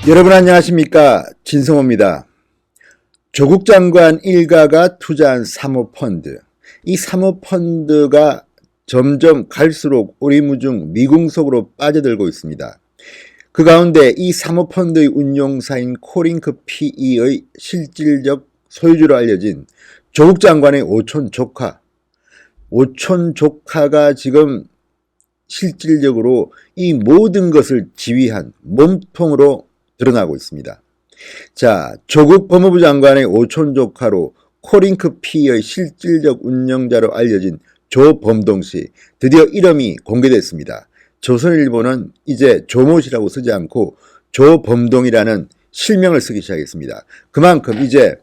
여러분 안녕하십니까, 진성호입니다. 조국 장관 일가가 투자한 사모펀드, 이 사모펀드가 점점 갈수록 오리무중 미궁속으로 빠져들고 있습니다. 그 가운데 이 사모펀드의 운용사인 코링크 PE의 실질적 소유주로 알려진 조국 장관의 오촌 조카가 지금 실질적으로 이 모든 것을 지휘한 몸통으로 드러나고 있습니다. 자, 조국 법무부 장관의 오촌 조카로 코링크 P의 실질적 운영자로 알려진 조범동 씨, 드디어 이름이 공개됐습니다. 조선일보는 이제 조모씨라고 쓰지 않고 조범동이라는 실명을 쓰기 시작했습니다. 그만큼 이제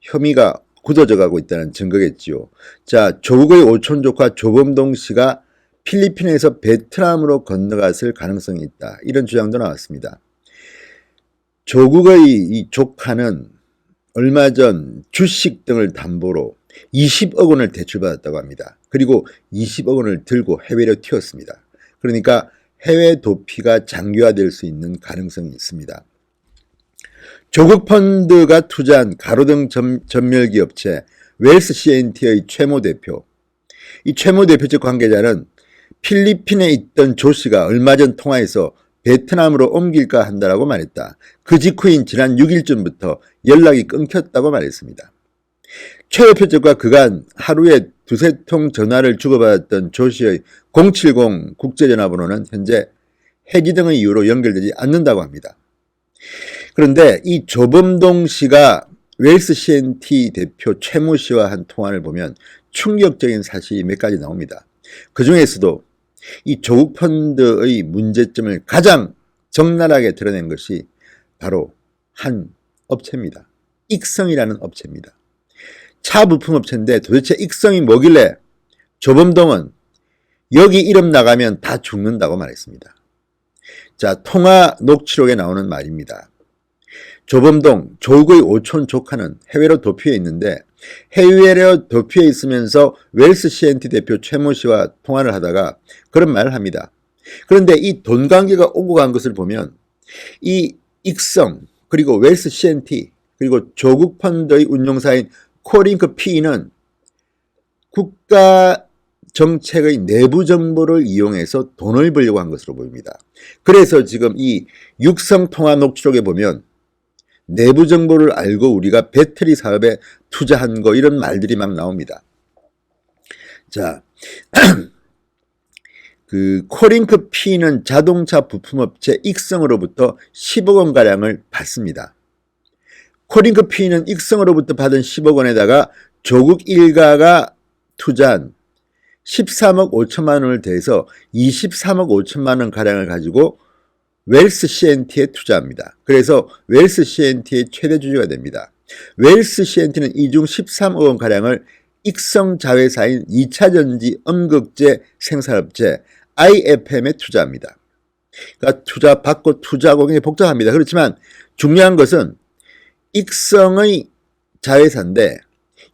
혐의가 굳어져 가고 있다는 증거겠지요. 자, 조국의 오촌 조카 조범동 씨가 필리핀에서 베트남으로 건너갔을 가능성이 있다, 이런 주장도 나왔습니다. 조국의 이 조카는 얼마 전 주식 등을 담보로 20억 원을 대출받았다고 합니다. 그리고 20억 원을 들고 해외로 튀었습니다. 그러니까 해외 도피가 장기화될 수 있는 가능성이 있습니다. 조국 펀드가 투자한 가로등 전멸기 업체 웰스 CNT의 최모 대표, 이 최모 대표 측 관계자는 필리핀에 있던 조 씨가 얼마 전 통화에서 베트남으로 옮길까 한다라고 말했다. 그 직후인 지난 6일쯤부터 연락이 끊겼다고 말했습니다. 최 대표 측과 그간 하루에 두세 통 전화를 주고받았던 조 씨의 070 국제전화번호는 현재 해지 등의 이유로 연결되지 않는다고 합니다. 그런데 이 조범동 씨가 웰스 CNT 대표 최모 씨와 한 통화를 보면 충격적인 사실이 몇 가지 나옵니다. 그 중에서도 이 조국 펀드의 문제점을 가장 적나라하게 드러낸 것이 바로 한 업체입니다. 익성이라는 업체입니다. 차 부품 업체인데 도대체 익성이 뭐길래 조범동은 여기 이름 나가면 다 죽는다고 말했습니다. 자, 통화 녹취록에 나오는 말입니다. 조범동, 조국의 오촌 조카는 해외로 도피해 있는데 해외로 도피해 있으면서 웰스 CNT 대표 최모 씨와 통화를 하다가 그런 말을 합니다. 그런데 이 돈 관계가 오고 간 것을 보면 이 익성, 그리고 웰스 CNT, 그리고 조국 펀드의 운용사인 코링크 P는 국가 정책의 내부 정보를 이용해서 돈을 벌려고 한 것으로 보입니다. 그래서 지금 이 육성 통화 녹취록에 보면 내부 정보를 알고 우리가 배터리 사업에 투자한 거, 이런 말들이 막 나옵니다. 자, 그 코링크 P는 자동차 부품업체 익성으로부터 10억 원가량을 받습니다. 코링크 P는 익성으로부터 받은 10억 원에다가 조국 일가가 투자한 13억 5천만 원을 더해서 23억 5천만 원 가량을 가지고 웰스 CNT에 투자합니다. 그래서 웰스 CNT의 최대 주주가 됩니다. 웰스 CNT는 이 중 13억 원 가량을 익성 자회사인 2차전지 âm극재 생산업체 IFM에 투자합니다. 그러니까 투자 받고 투자하고 굉장히 복잡합니다. 그렇지만 중요한 것은 익성의 자회사인데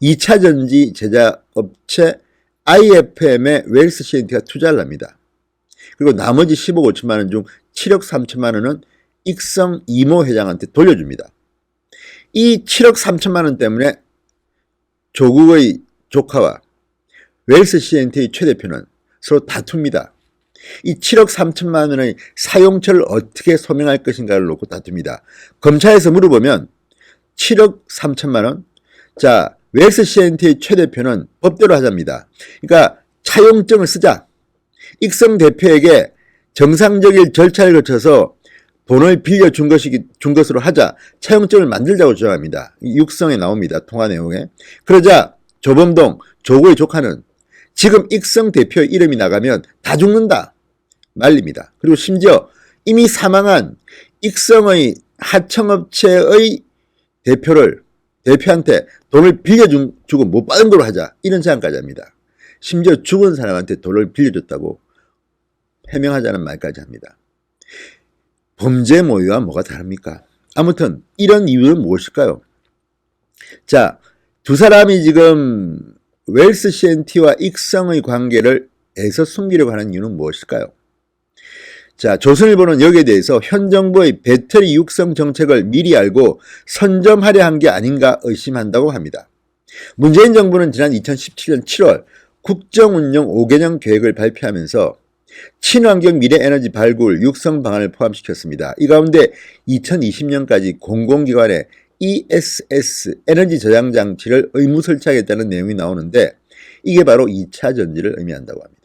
2차전지 제작업체 IFM에 웰스 CNT가 투자를 합니다. 그리고 나머지 10억 5천만 원 중 7억 3천만 원은 익성 이모 회장한테 돌려줍니다. 이 7억 3천만 원 때문에 조국의 조카와 웰스 CNT의 최 대표는 서로 다툽니다. 이 7억 3천만 원의 사용처를 어떻게 소명할 것인가를 놓고 다툽니다. 검찰에서 물어보면 7억 3천만 원? 자, 웰스 CNT의 최 대표는 법대로 하자입니다. 그러니까 차용증을 쓰자. 익성 대표에게 정상적인 절차를 거쳐서 돈을 빌려준 것으로 하자. 차용증을 만들자고 주장합니다. 육성에 나옵니다. 통화 내용에. 그러자 조범동, 조국의 조카는 지금 익성 대표의 이름이 나가면 다 죽는다 말립니다. 그리고 심지어 이미 사망한 익성의 하청업체의 대표한테 돈을 빌려주고 못 받은 걸로 하자, 이런 제안까지 합니다. 심지어 죽은 사람한테 돈을 빌려줬다고 해명하자는 말까지 합니다. 범죄 모의와 뭐가 다릅니까? 아무튼 이런 이유는 무엇일까요? 자, 두 사람이 지금 웰스 CNT와 익성의 관계를 애써 숨기려고 하는 이유는 무엇일까요? 자, 조선일보는 여기에 대해서 현 정부의 배터리 육성 정책을 미리 알고 선점하려 한 게 아닌가 의심한다고 합니다. 문재인 정부는 지난 2017년 7월 국정운영 5개년 계획을 발표하면서 친환경 미래에너지 발굴 육성 방안을 포함시켰습니다. 이 가운데 2020년까지 공공기관에 ESS 에너지 저장 장치를 의무 설치하겠다는 내용이 나오는데 이게 바로 2차 전지를 의미한다고 합니다.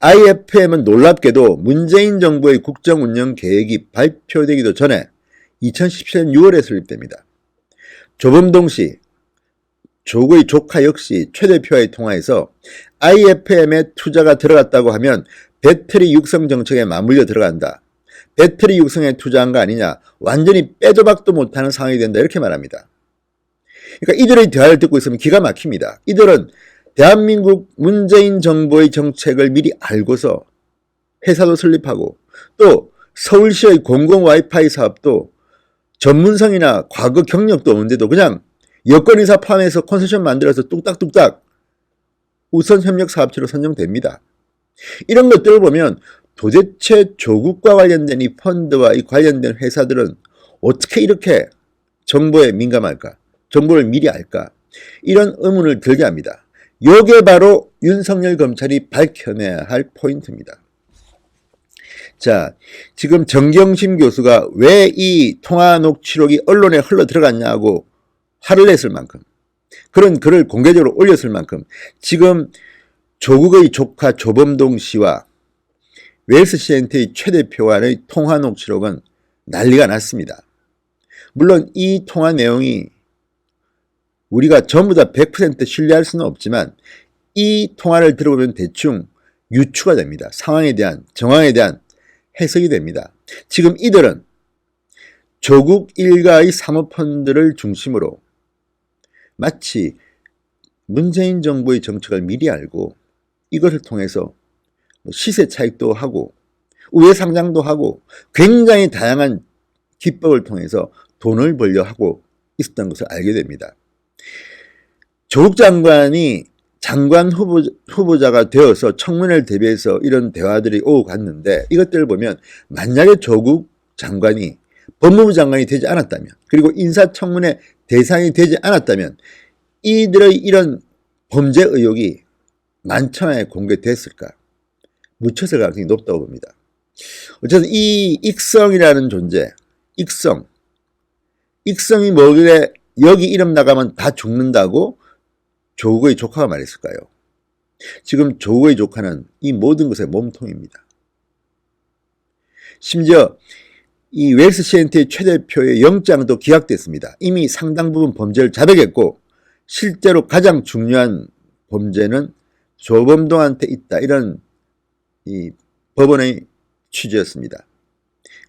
IFM은 놀랍게도 문재인 정부의 국정운영 계획이 발표되기도 전에 2017년 6월에 설립됩니다. 조범동 씨, 조국의 조카 역시 최 대표와의 통화에서 IFM에 투자가 들어갔다고 하면 배터리 육성 정책에 맞물려 들어간다. 배터리 육성에 투자한 거 아니냐. 완전히 빼도 박도 못하는 상황이 된다. 이렇게 말합니다. 그러니까 이들의 대화를 듣고 있으면 기가 막힙니다. 이들은 대한민국 문재인 정부의 정책을 미리 알고서 회사도 설립하고 또 서울시의 공공 와이파이 사업도 전문성이나 과거 경력도 없는데도 그냥 여권이사 포함해서 컨세션 만들어서 뚝딱뚝딱 우선 협력 사업체로 선정됩니다. 이런 것들을 보면 도대체 조국과 관련된 이 펀드와 이 관련된 회사들은 어떻게 이렇게 정보에 민감할까? 정보를 미리 알까? 이런 의문을 들게 합니다. 이게 바로 윤석열 검찰이 밝혀내야 할 포인트입니다. 자, 지금 정경심 교수가 왜 이 통화 녹취록이 언론에 흘러 들어갔냐고 화를 냈을 만큼 그런 글을 공개적으로 올렸을 만큼 지금 조국의 조카 조범동 씨와 웰스 CNT의 최 대표와의 통화 녹취록은 난리가 났습니다. 물론 이 통화 내용이 우리가 전부 다 100% 신뢰할 수는 없지만 이 통화를 들어보면 대충 유추가 됩니다. 상황에 대한, 정황에 대한 해석이 됩니다. 지금 이들은 조국 일가의 사모펀드를 중심으로 마치 문재인 정부의 정책을 미리 알고 이것을 통해서 시세 차익도 하고 우회 상장도 하고 굉장히 다양한 기법을 통해서 돈을 벌려 하고 있었던 것을 알게 됩니다. 조국 장관이 장관 후보자가 되어서 청문회를 대비해서 이런 대화들이 오고 갔는데 이것들을 보면 만약에 조국 장관이 법무부 장관이 되지 않았다면 그리고 인사청문회 대상이 되지 않았다면 이들의 이런 범죄 의혹이 만천하에 공개됐을까? 묻혔을 가능성이 높다고 봅니다. 어쨌든 이 익성이라는 존재, 익성이 뭐길래 여기 이름 나가면 다 죽는다고 조국의 조카가 말했을까요? 지금 조국의 조카는 이 모든 것의 몸통입니다. 심지어 이 웰스 CNT의 최 대표의 영장도 기각됐습니다. 이미 상당 부분 범죄를 자백했고 실제로 가장 중요한 범죄는 조범동한테 있다. 이런 이 법원의 취지였습니다.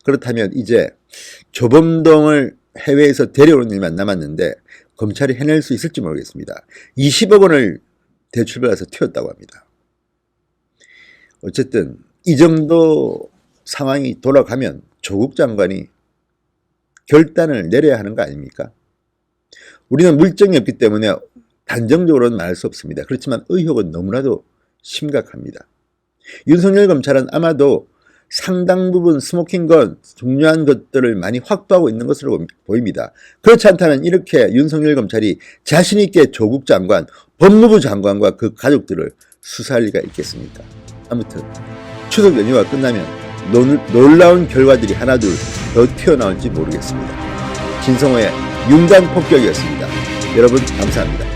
그렇다면 이제 조범동을 해외에서 데려오는 일만 남았는데 검찰이 해낼 수 있을지 모르겠습니다. 20억 원을 대출받아서 튀었다고 합니다. 어쨌든 이 정도 상황이 돌아가면 조국 장관이 결단을 내려야 하는 거 아닙니까? 우리는 물증이 없기 때문에 단정적으로는 말할 수 없습니다. 그렇지만 의혹은 너무나도 심각합니다. 윤석열 검찰은 아마도 상당 부분 스모킹건, 중요한 것들을 많이 확보하고 있는 것으로 보입니다. 그렇지 않다면 이렇게 윤석열 검찰이 자신있게 조국 장관, 법무부 장관과 그 가족들을 수사할 리가 있겠습니까? 아무튼 추석 연휴가 끝나면 놀라운 결과들이 하나둘 더 튀어나올지 모르겠습니다. 진성호의 융단 폭격이었습니다. 여러분 감사합니다.